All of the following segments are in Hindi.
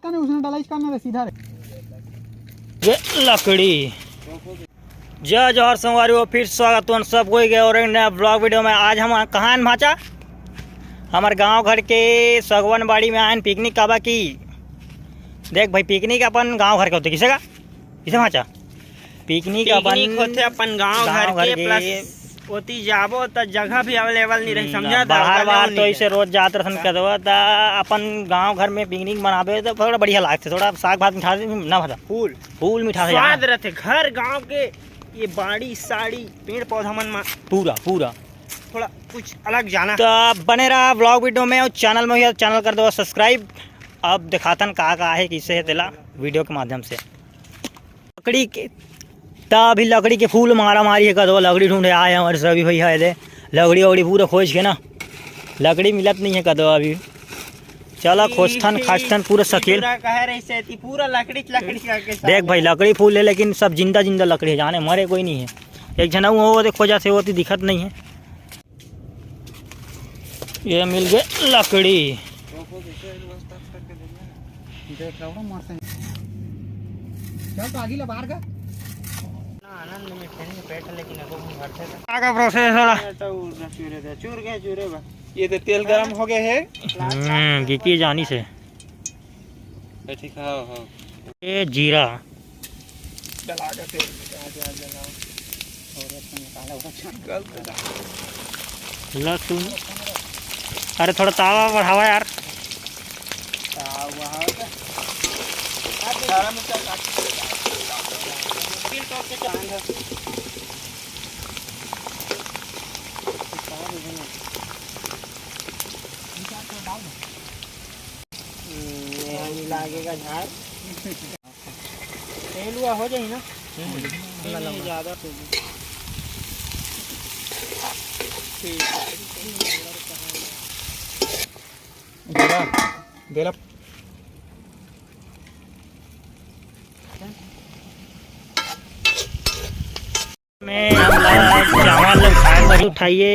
नहीं उसने डाला इसका ना सीधा रे। ये लकड़ी जय जोहर संगवारी फिर स्वागत तुम सब कोई गए और एक नया ब्लॉग वीडियो में। आज हम कहाँ हैं भाचा? हमारे गांव घर के सगवन बाड़ी में आए पिकनिक काबा की। देख भाई पिकनिक अपन गांव घर के होते किसे भाचा पिकनिक होते अपन गांव घर के प्लस ओती जाबो त जगह भी अवेलेबल नहीं रही समझा। बाहर तो ऐसे रोज जात रहन करवा त अपन गांव घर में पिकनिक मनाबे तो थोड़ा बढ़िया लागते। थोड़ा साग भात मिठा ना भाजा फूल मिठा स्वाद रहते घर गांव के। ये बाड़ी साड़ी पेड़ पौधा मन पूरा थोड़ा कुछ अलग जाना। तो बने रहा ब्लॉग वीडियो में और चैनल में चैनल कर दो सब्सक्राइब। अब दिखातन का है किससे है तेला वीडियो के माध्यम से। लकड़ी के अभी लकड़ी के फूल मारा मारी है कदो लकड़ी ढूंढे आए हमारे सभी भैया है लकड़ी वकड़ी पूरा खोज के ना लकड़ी मिलत नहीं है कदो अभी। चलो खोजथन खाजथन पूरा सकेल पूरा लकड़ी देख भाई लकड़ी फूल है लेकिन सब जिंदा लकड़ी है जाने मरे कोई नहीं है। एक जना वो खोजा से होती दिखत नहीं है। ये मिल गए लकड़ी आनंद में पेट लेकिन आगे प्रोसेस ये तो तेल गरम हो गया है गिकी जानी से ये जीरा लहसुन। अरे थोड़ा तावा बढ़ावा यार। लागेगा झाड़ तेल हुआ हो जाए ना ज़्यादा देला में चावल खाए उठाइए।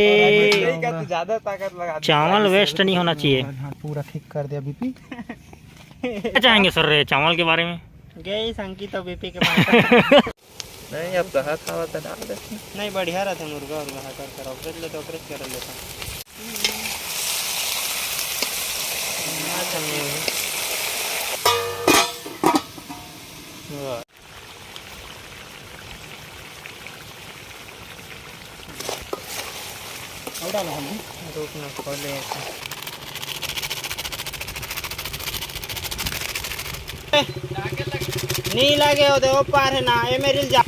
ज़्यादा ताकत लगा चावल वेस्ट नहीं होना चाहिए। पूरा ठीक कर दिया बीपी। क्या चाहेंगे सर चावल के बारे में? गई संगीत और बीपी के बारे नहीं अब तो हाथ हवा तो डाल दे। नहीं बढ़िया रहता मुर्गा और कर ऑपरेट ले तो ऑपरेट कर लेता। रुकना खोले नहीं लगे हो दे पार है ना ये मेरे जा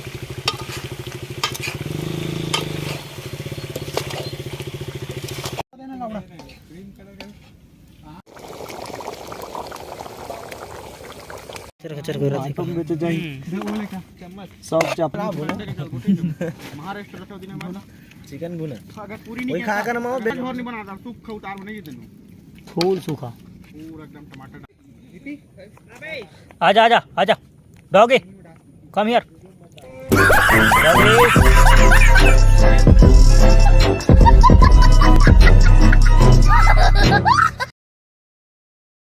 सब चपला चिकन भुना वही खा कर ना नहीं बनाता सूखा उतार नहीं देनो फूल सूखा पूरा एकदम टमाटर। आजा आजा आजा डॉगी कम हियर डॉगी।